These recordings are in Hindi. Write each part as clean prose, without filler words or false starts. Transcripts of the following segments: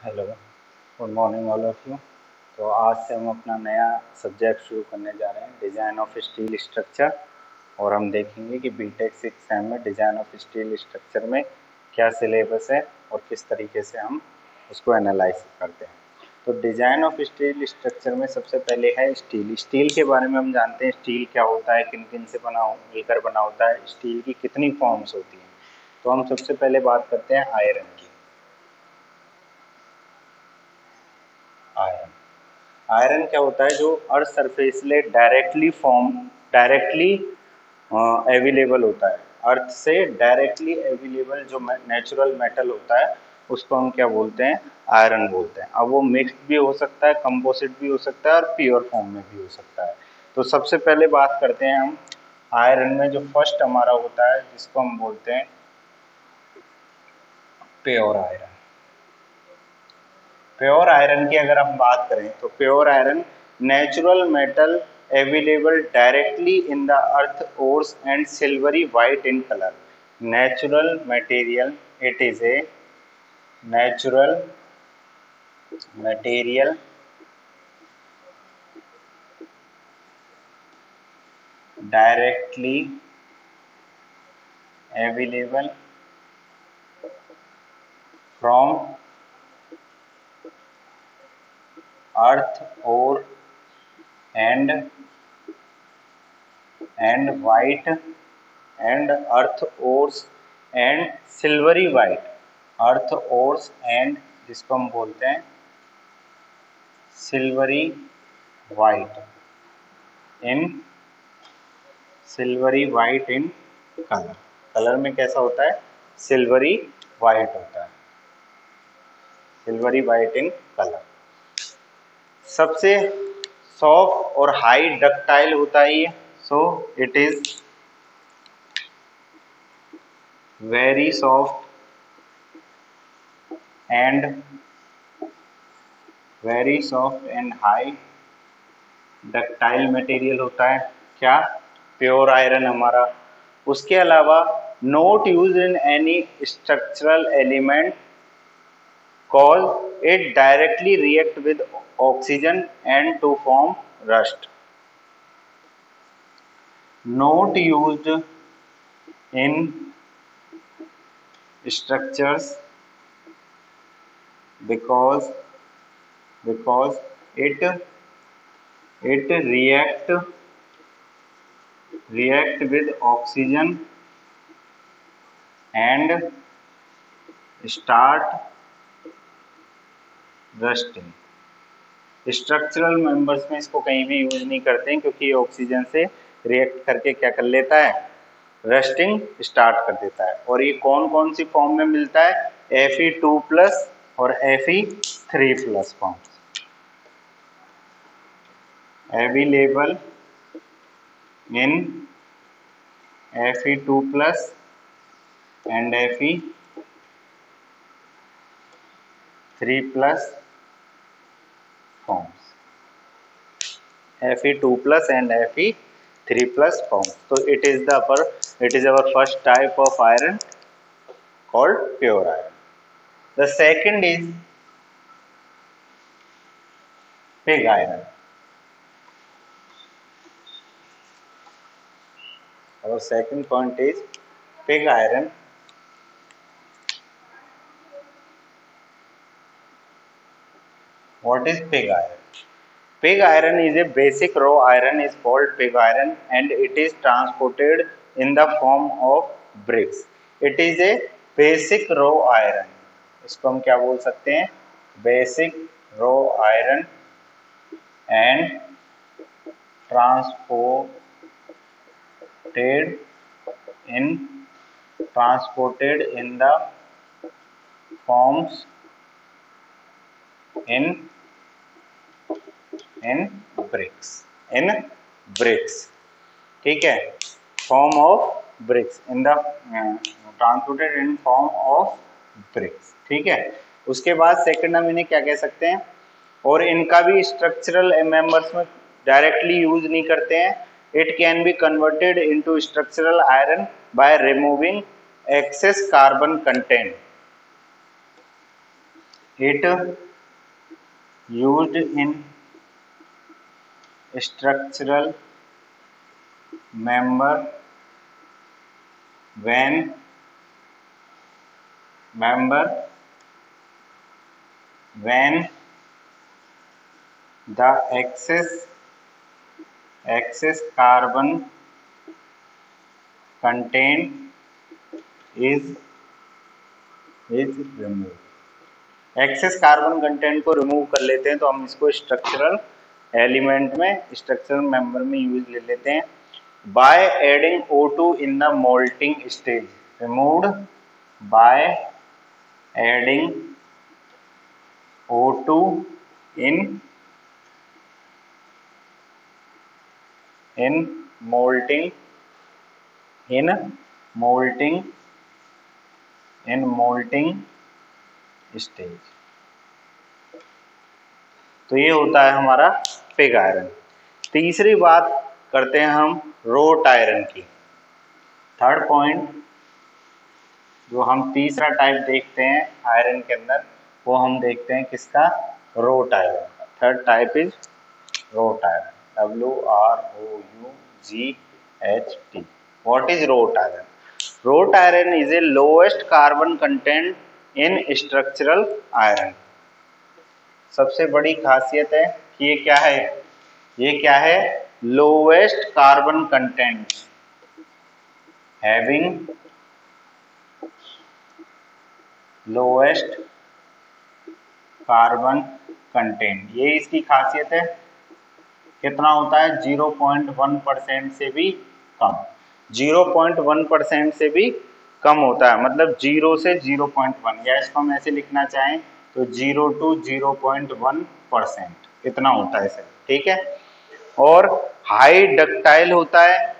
Hello, good morning all of you. तो आज से हम अपना नया सब्जेक्ट शुरू करने जा रहे हैं, डिज़ाइन ऑफ स्टील स्ट्रक्चर। और हम देखेंगे कि बीटेक 6 सेम में डिज़ाइन ऑफ स्टील स्ट्रक्चर में क्या सिलेबस है और किस तरीके से हम उसको एनालाइज करते हैं। तो डिज़ाइन ऑफ स्टील स्ट्रक्चर में सबसे पहले है स्टील। स्टील के बारे में हम जानते हैं, स्टील क्या होता है, किन किन से मिलकर बना होता है, स्टील की कितनी फॉर्म्स होती हैं। तो हम सबसे पहले बात करते हैं आयरन की। आयरन आयरन क्या होता है? जो अर्थ सरफेस से डायरेक्टली अवेलेबल होता है। अर्थ से डायरेक्टली अवेलेबल जो नेचुरल मेटल होता है उसको हम क्या बोलते हैं? आयरन बोलते हैं। अब वो मिक्स्ड भी हो सकता है, कंपोजिट भी हो सकता है और प्योर फॉर्म में भी हो सकता है। तो सबसे पहले बात करते हैं हम आयरन में। जो फर्स्ट हमारा होता है जिसको हम बोलते हैं प्योर आयरन। प्योर आयरन की अगर हम बात करें तो pure iron natural metal available directly in the earth ores and silvery white in colour. Natural material, it is a natural material directly available from earth ore and white and earth ores and silvery white, earth ores and जिसको हम बोलते हैं silvery white in silvery white in colour. Colour में कैसा होता है? सिल्वरी वाइट होता है, सिल्वरी वाइट इन कलर। सबसे सॉफ्ट और हाई डक्टाइल होता है ये। So it is very soft and high ductile material होता है क्या? प्योर आयरन हमारा। उसके अलावा not use in any structural element cause it directly react with oxygen and to form rust. Not used in structures because it react with oxygen and start rusting। Structural members में इसको कहीं भी यूज नहीं करते हैं क्योंकि ये ऑक्सीजन से रिएक्ट करके क्या कर लेता है? रस्टिंग स्टार्ट कर देता है। और ये कौन कौन सी फॉर्म में मिलता है? Fe2+ और Fe3+ forms available in Fe2+ and Fe3+ forms। Fe2+ and Fe3+ forms। So it is our first type of iron called pure iron। The second is pig iron। Our second point is pig iron। What is pig iron? Pig iron is a basic raw iron is called pig iron and it is transported in the form of bricks। It is a basic raw iron। इसको हम क्या बोल सकते हैं? Basic raw iron and transported in the forms in bricks। ठीक है, form of BRICS in the transported in form of BRICS. ठीक है। उसके बाद सेकंड हम इन्हें क्या कह सकते हैं? और इनका भी स्ट्रक्चरल मेंबर्स में डायरेक्टली यूज नहीं करते हैं। It can be converted into structural iron by removing excess carbon content. it used in structural member when the excess carbon content is removed। Excess carbon content को रिमूव कर लेते हैं तो हम इसको स्ट्रक्चरल एलिमेंट में, स्ट्रक्चरल मेंबर में यूज ले लेते हैं। By adding O2 in the molting stage, removed by adding O2 in molting stage. तो ये होता है हमारा पिग आयरन। तीसरी बात करते हैं हम रोट आयरन की। थर्ड पॉइंट जो हम तीसरा टाइप देखते हैं आयरन के अंदर, वो हम देखते हैं किसका, रोट आयरन का। Third type is road iron, WROUGHT। What is road iron? Road iron is a lowest carbon content in structural iron. सबसे बड़ी खासियत है कि ये क्या है, lowest carbon content, having lowest carbon content. ये इसकी खासियत है। कितना होता है? 0.1% से भी कम, 0.1% से भी कम होता है, मतलब 0 से 0.1, या इसको हम ऐसे लिखना चाहें तो 0 to 0.1% इतना होता है सर, ठीक है। और हाई डक्टाइल होता है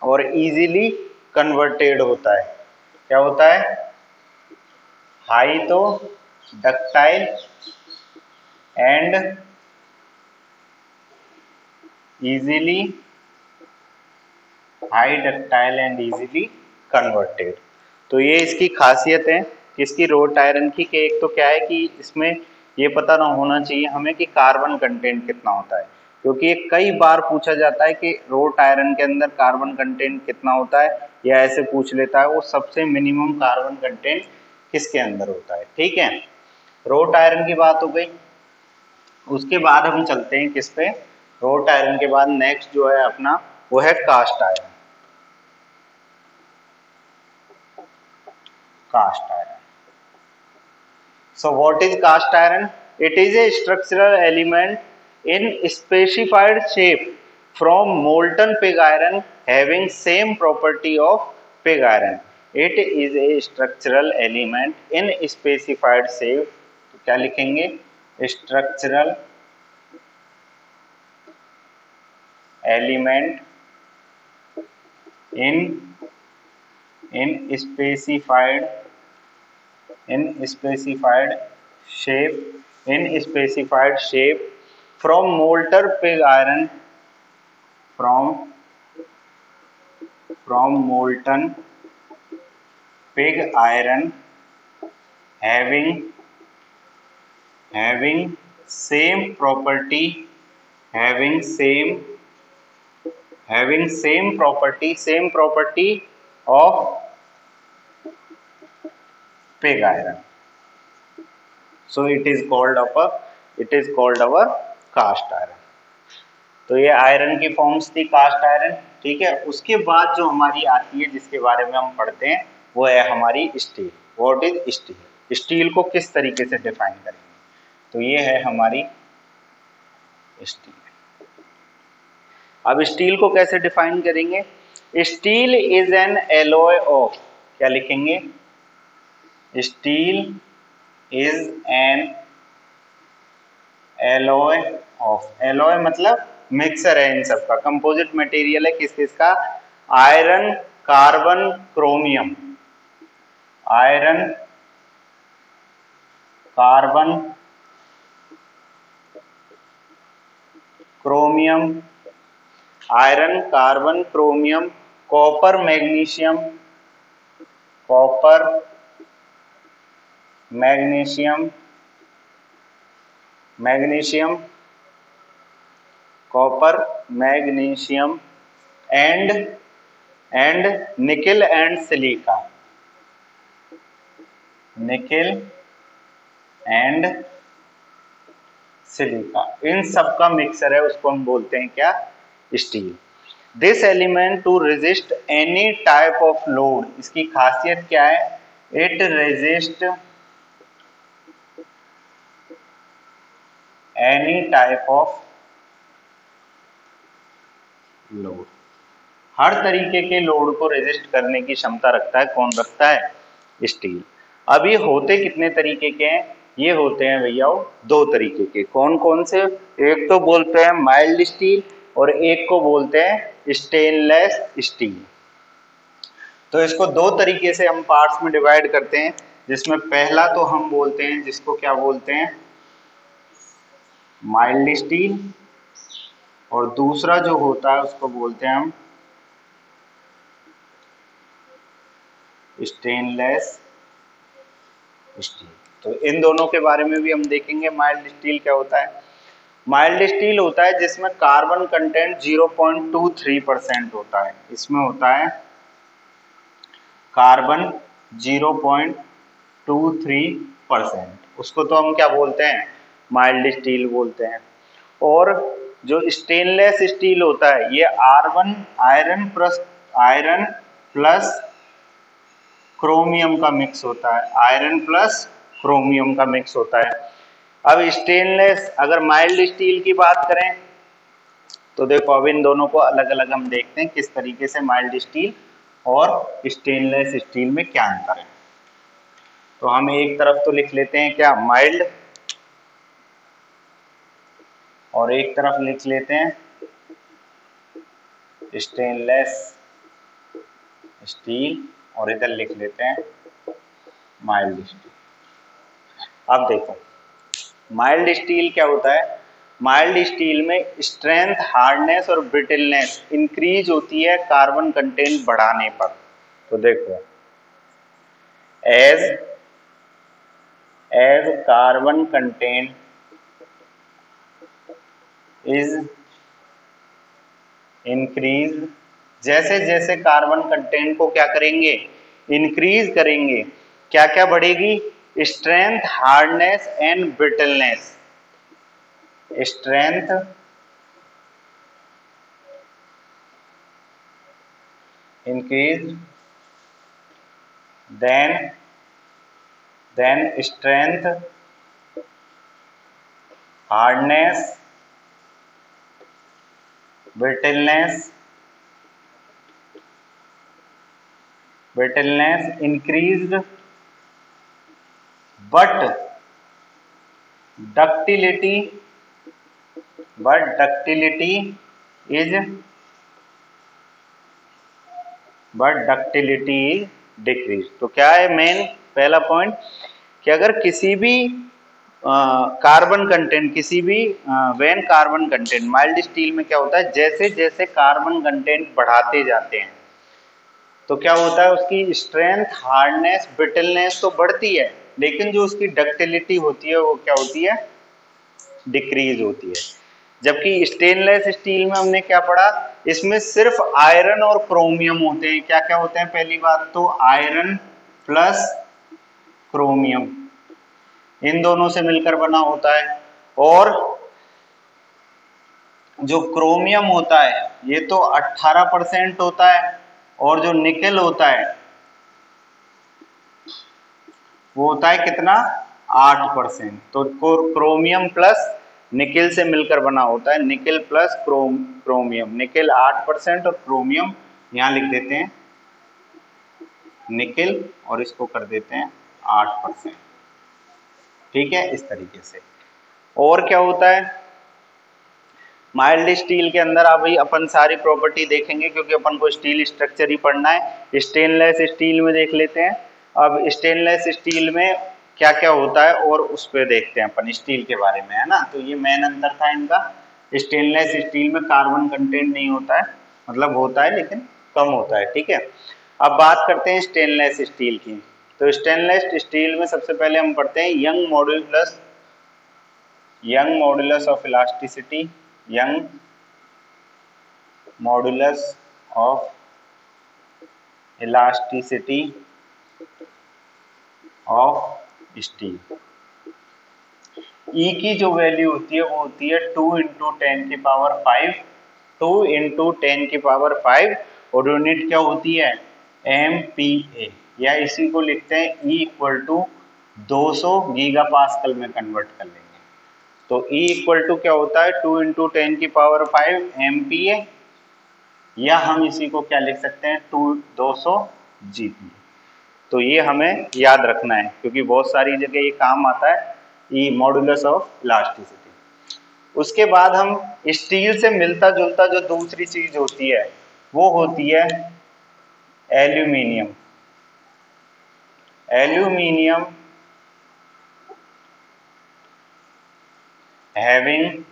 और इजीली कन्वर्टेड होता है। क्या होता है? हाई तो डक्टाइल एंड इजीली कन्वर्टेड। तो ये इसकी खासियत है किसकी, रोट आयरन की। कि एक तो क्या है कि इसमें ये पता ना होना चाहिए हमें कि कार्बन कंटेंट कितना होता है, क्योंकि ये कई बार पूछा जाता है कि रोट आयरन के अंदर कार्बन कंटेंट कितना होता है, या ऐसे पूछ लेता है वो सबसे मिनिमम कार्बन कंटेंट किसके अंदर होता है, ठीक है। रोट आयरन की बात हो गई। उसके बाद हम चलते हैं किस पे, रोट आयरन के बाद नेक्स्ट जो है अपना वो है cast iron. Cast iron. So what is cast iron? It is a structural element in specified shape from molten pig iron having same property of pig iron. It is a structural element in specified shape। तो क्या लिखेंगे? Structural element in specified shape from molten pig iron having same property of pig iron। So it is called our cast iron। तो ये आयरन की फॉर्म्स थी कास्ट आयरन, ठीक है। उसके बाद जो हमारी आती है जिसके बारे में हम पढ़ते हैं वो है हमारी steel. What is steel? Steel को किस तरीके से डिफाइन करेंगे? तो ये है हमारी स्टील। अब स्टील को कैसे डिफाइन करेंगे? Steel is an alloy of, क्या लिखेंगे? Steel is an alloy of, alloy मतलब मिक्सर है इन सब का, कंपोजिट मटेरियल है किस किस का? Iron, carbon, chromium. Iron, carbon, chromium, iron, carbon, chromium, copper, magnesium, copper, magnesium, magnesium, copper, magnesium and nickel and silica, nickel and silica, इन सब का मिक्सर है, उसको हम बोलते हैं क्या? Steel. This element to resist any type of load, इसकी खासियत क्या है? It resist any type of load, हर तरीके के लोड को रेजिस्ट करने की क्षमता रखता है। कौन रखता है? स्टील। अब ये होते कितने तरीके के हैं? ये होते हैं भैया दो तरीके के। कौन कौन से? एक तो बोलते हैं माइल्ड स्टील और एक को बोलते हैं स्टेनलेस स्टील। तो इसको दो तरीके से हम पार्ट्स में डिवाइड करते हैं, जिसमें पहला तो हम बोलते हैं, जिसको क्या बोलते हैं? माइल्ड स्टील, और दूसरा जो होता है उसको बोलते हैं हम स्टेनलेस स्टील। तो इन दोनों के बारे में भी हम देखेंगे। माइल्ड स्टील क्या होता है? माइल्ड स्टील होता है जिसमें कार्बन कंटेंट 0.23% होता है। इसमें होता है कार्बन 0.23%, उसको तो हम क्या बोलते हैं? माइल्ड स्टील बोलते हैं। और जो स्टेनलेस स्टील होता है ये आयरन प्लस क्रोमियम का मिक्स होता है, आयरन प्लस क्रोमियम का मिक्स होता है। अब स्टेनलेस, अगर माइल्ड स्टील की बात करें तो देखो अब इन दोनों को अलग अलग हम देखते हैं किस तरीके से माइल्ड स्टील और स्टेनलेस स्टील में क्या अंतर है। तो हम एक तरफ तो लिख लेते हैं क्या? माइल्ड, और एक तरफ लिख लेते हैं स्टेनलेस स्टील, और इधर लिख लेते हैं माइल्ड स्टील। अब देखो माइल्ड स्टील क्या होता है? माइल्ड स्टील में स्ट्रेंथ, हार्डनेस और ब्रिटलनेस इंक्रीज होती है कार्बन कंटेंट बढ़ाने पर। तो देखो as carbon content is increase, जैसे जैसे कार्बन कंटेंट को क्या करेंगे? इंक्रीज करेंगे, क्या क्या बढ़ेगी? Strength, hardness and brittleness. Strength, increase, then strength, hardness, brittleness increased, but ductility is decreased। तो क्या है मेन पहला पॉइंट कि अगर किसी भी कार्बन कंटेंट, किसी भी when carbon content, mild steel में क्या होता है? जैसे जैसे कार्बन कंटेंट बढ़ाते जाते हैं तो क्या होता है? उसकी स्ट्रेंथ, हार्डनेस, ब्रिटलनेस तो बढ़ती है, लेकिन जो उसकी डक्टिलिटी होती है वो क्या होती है? डिक्रीज होती है। जबकि स्टेनलेस स्टील में हमने क्या पढ़ा? इसमें सिर्फ आयरन और क्रोमियम होते हैं। क्या क्या होते हैं? पहली बात तो आयरन प्लस क्रोमियम, इन दोनों से मिलकर बना होता है। और जो क्रोमियम होता है ये तो 18% होता है, और जो निकेल होता है वो होता है कितना? 8%। तो क्रोमियम प्लस निकेल से मिलकर बना होता है, निकेल प्लस क्रोमियम। निकेल 8% और क्रोमियम यहाँ लिख देते हैं निकेल, और इसको कर देते हैं 8%। ठीक है, इस तरीके से। और क्या होता है माइल्ड स्टील के अंदर? अभी अपन सारी प्रॉपर्टी देखेंगे क्योंकि अपन को स्टील स्ट्रक्चर ही पढ़ना है। स्टेनलेस स्टील में देख लेते हैं। अब स्टेनलेस स्टील में क्या क्या होता है और उस पर देखते हैं अपन स्टील के बारे में, है ना। तो ये मेन अंतर था इनका। स्टेनलेस स्टील में कार्बन कंटेंट नहीं होता है, मतलब होता है लेकिन कम होता है। ठीक है, अब बात करते हैं स्टेनलेस स्टील की। तो स्टेनलेस स्टील में सबसे पहले हम पढ़ते हैं Young modulus Young modulus of elasticity, Young modulus of elasticity of steel. E की जो वैल्यू होती है वो होती है 2 × 10⁵, 2 × 10⁵, और यूनिट क्या होती है MPa, या इसी को लिखते हैं E = 200 गीगापास्कल में कन्वर्ट कर लेंगे। तो E = क्या होता है 2 × 10⁵ MPa, या हम इसी को क्या लिख सकते हैं 200 GPa। तो ये हमें याद रखना है क्योंकि बहुत सारी जगह ये काम आता है, ई मॉडुलस ऑफ इलास्टिसिटी। उसके बाद हम स्टील से मिलता जुलता जो दूसरी चीज होती है वो होती है aluminium. Aluminium having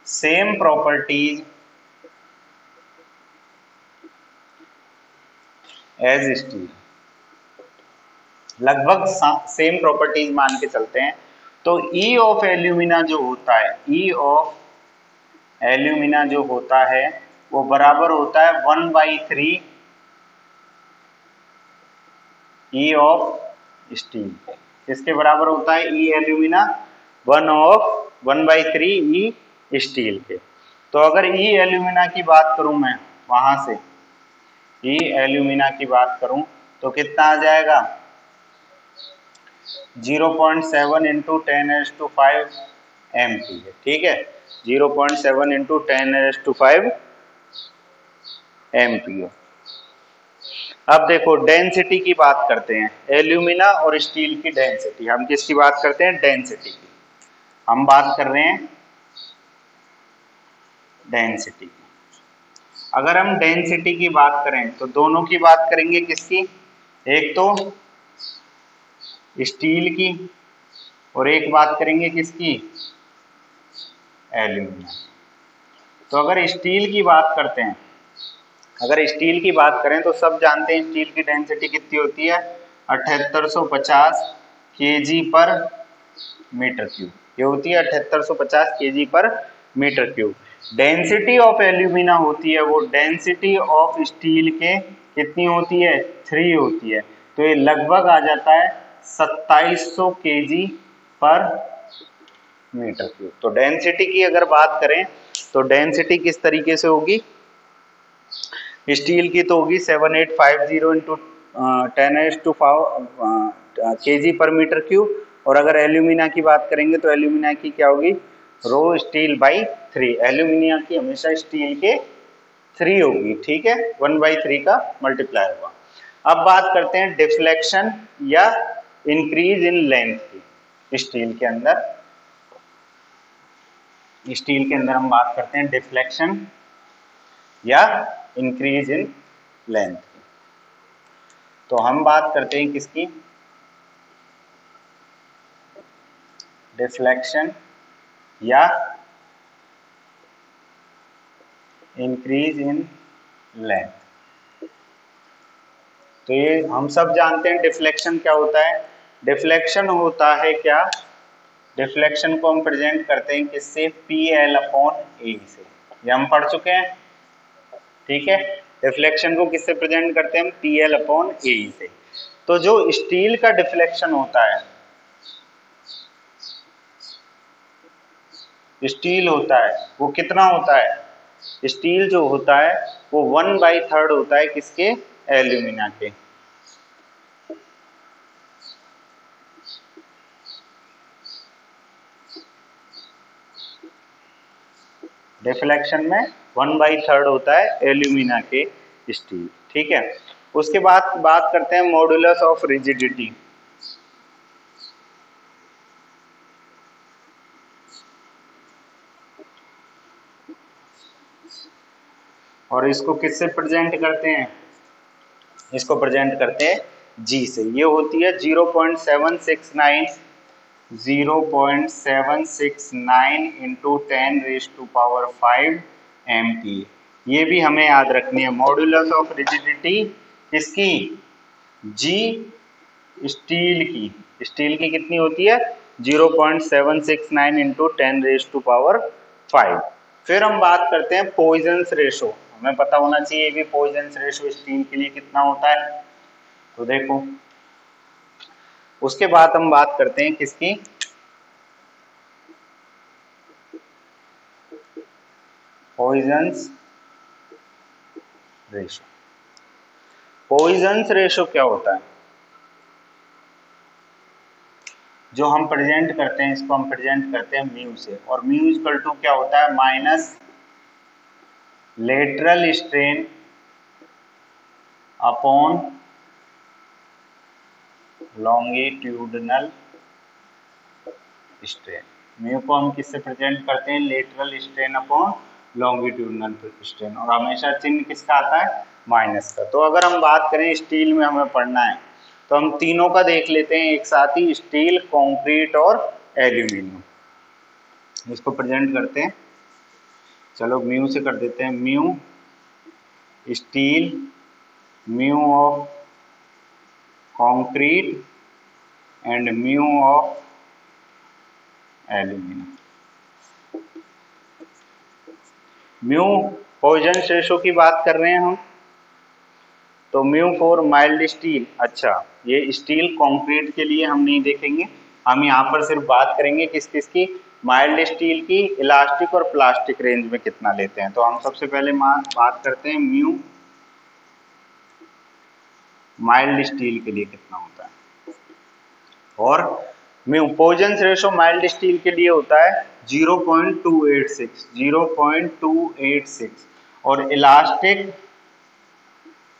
same properties as steel, लगभग सेम प्रॉपर्टीज मान के चलते हैं। तो ई ऑफ एल्यूमिना जो होता है, ई ऑफ एल्यूमिना जो होता है वो बराबर होता है 1/3 ई ऑफ स्टील। किसके बराबर होता है ई एल्यूमिना 1/3 ई स्टील के। तो अगर ई एल्यूमिना की बात करूं मैं वहां से ई एल्यूमिना की बात करूं तो कितना आ जाएगा 0.7 × 10⁵ MPa, ठीक है 0.7 × 10⁵ MPa। अब देखो डेंसिटी की बात करते हैं, एल्यूमिना और स्टील की डेंसिटी। हम किसकी बात करते हैं डेंसिटी की, हम बात कर रहे हैं डेंसिटी की। अगर हम डेंसिटी की बात करें तो दोनों की बात करेंगे किसकी, एक तो स्टील की और एक बात करेंगे किसकी एल्यूमिना। तो अगर स्टील की बात करते हैं, अगर स्टील की बात करें तो सब जानते हैं स्टील की डेंसिटी कितनी होती है 7850 kg/m³। ये होती है 7850 kg/m³। डेंसिटी ऑफ एल्यूमिना होती है वो डेंसिटी ऑफ स्टील के कितनी होती है 3 होती है। तो ये लगभग आ जाता है 2700 kg/m³। तो डेंसिटी की अगर बात करें तो डेंसिटी किस तरीके से होगी, स्टील की तो होगी 7850 × 10⁵ kg/m³, और अगर एल्यूमिना की बात करेंगे तो एल्यूमिना की क्या होगी ρ_स्टील/3। एल्यूमिना की हमेशा स्टील के 3 होगी, ठीक है 1/3 का मल्टीप्लाई होगा। अब बात करते हैं डिफ्लेक्शन या इंक्रीज इन लेंथ की। स्टील के अंदर हम बात करते हैं डिफ्लेक्शन या इंक्रीज इन लेंथ की। तो हम बात करते हैं किसकी डिफ्लेक्शन या इंक्रीज इन लेंथ। तो ये हम सब जानते हैं डिफ्लेक्शन क्या होता है। डिफ्लेक्शन होता है क्या, डिफ्लेक्शन को हम प्रेजेंट करते हैं किससे PL/A से, ये हम पढ़ चुके हैं, ठीक है। डिफ्लेक्शन को किससे प्रेजेंट करते हैं हम PL/A से। तो जो स्टील का डिफ्लेक्शन होता है, स्टील होता है वो कितना होता है, स्टील जो होता है वो 1/3 होता है किसके एल्यूमिना के। डिफ्लेक्शन में 1/3 होता है एल्यूमिना के स्टील, ठीक है। उसके बाद बात करते हैं मॉडुलस ऑफ रिजिडिटी। और इसको किससे प्रेजेंट करते हैं, इसको प्रेजेंट करते हैं G से। ये होती है 0.769 × 10⁵ MPa। ये भी हमें याद रखनी है। मॉडुलस ऑफ रिजिडिटी किसकी G स्टील की, स्टील की कितनी होती है 0.769 इंटू 10⁵5। फिर हम बात करते हैं पॉइजन्स रेशो। हमें पता होना चाहिए कि पॉइजन्स रेशो स्टील के लिए कितना होता है। तो देखो उसके बाद हम बात करते हैं किसकी, पॉइजन्स रेशो। पॉइजन्स रेशो क्या होता है, जो हम प्रेजेंट करते हैं, इसको हम प्रेजेंट करते हैं म्यू से, और म्यू इक्वल टू क्या होता है, minus lateral strain upon longitudinal strain. Mu को हम किससे प्रेजेंट करते हैं, lateral strain upon longitudinal strain, और हमेशा चिन्ह किसका आता है, माइनस का। तो अगर हम बात करें स्टील में हमें पढ़ना है तो हम तीनों का देख लेते हैं एक साथ ही, स्टील, कंक्रीट और एल्यूमिनियम। इसको प्रेजेंट करते हैं, चलो म्यू से कर देते हैं, mu steel, mu of concrete and mu of aluminium. Mu Poisson's ratio की बात कर रहे हैं हम, तो म्यू फॉर माइल्ड स्टील, अच्छा ये स्टील कंक्रीट के लिए हम नहीं देखेंगे, हम यहाँ पर सिर्फ बात करेंगे किस किस की, माइल्ड स्टील की, इलास्टिक और प्लास्टिक रेंज में कितना लेते हैं। तो हम सबसे पहले बात करते हैं म्यू माइल्ड स्टील के लिए कितना होता है, और mu Poisson's ratio mild steel के लिए होता है 0.286 और इलास्टिक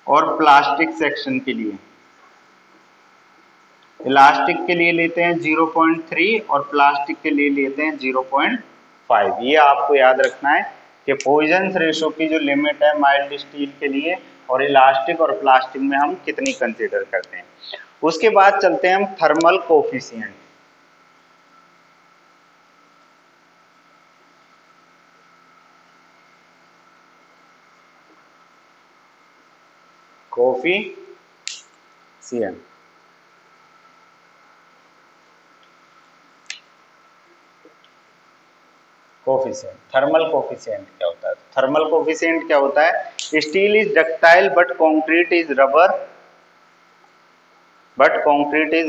और प्लास्टिक सेक्शन के लिए, इलास्टिक के लिए लेते हैं 0.3 और प्लास्टिक के लिए लेते हैं 0.5। ये आपको याद रखना है कि पॉइजन्स रेशो की जो लिमिट है माइल्ड स्टील के लिए और इलास्टिक और प्लास्टिक में हम कितनी कंसीडर करते हैं। उसके बाद चलते हैं हम thermal coefficient. Coefficient, coefficient, thermal coefficient क्या होता है, थर्मल कोफिशिएंट क्या होता है, steel is ductile but concrete is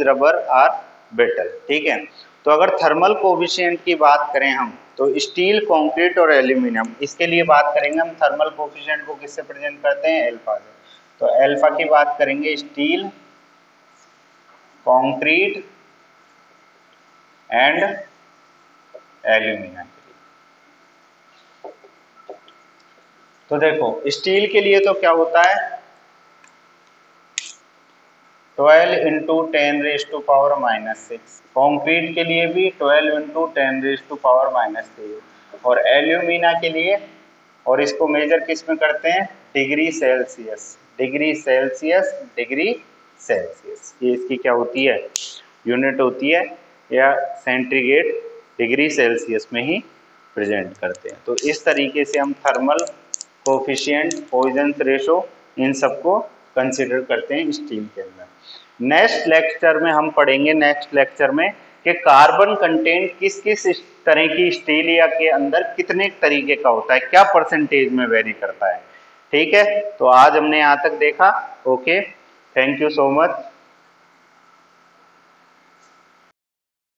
rubber are brittle. ठीक है, तो अगर थर्मल कोफिशिएंट की बात करें हम, तो स्टील, कंक्रीट और एल्यूमिनियम, इसके लिए बात करेंगे हम थर्मल कोफिशिएंट को किससे प्रेजेंट करते हैं, अल्फा से। तो अल्फा की बात करेंगे स्टील, कंक्रीट एंड एल्यूमिनियम। तो देखो स्टील के लिए तो क्या होता है 12 इंटू 10⁻⁻⁶, कंक्रीट के लिए भी 12 इंटू 10⁻⁻3, और एल्यूमिना के लिए, और इसको मेजर किस में करते हैं, degree Celsius, degree Celsius, degree Celsius, ये इसकी क्या होती है, यूनिट होती है, या सेंटीग्रेड डिग्री सेल्सियस में ही प्रेजेंट करते हैं। तो इस तरीके से हम थर्मल कोफिशिएंट, पॉइजन्स रेशो, इन सबको कंसिडर करते हैं स्टील के अंदर। नेक्स्ट लेक्चर में हम पढ़ेंगे, नेक्स्ट लेक्चर में, कि कार्बन कंटेंट किस किस तरह की स्टील या के अंदर कितने तरीके का होता है, क्या परसेंटेज में वेरी करता है। ठीक है, तो आज हमने यहाँ तक देखा। Okay, thank you so much.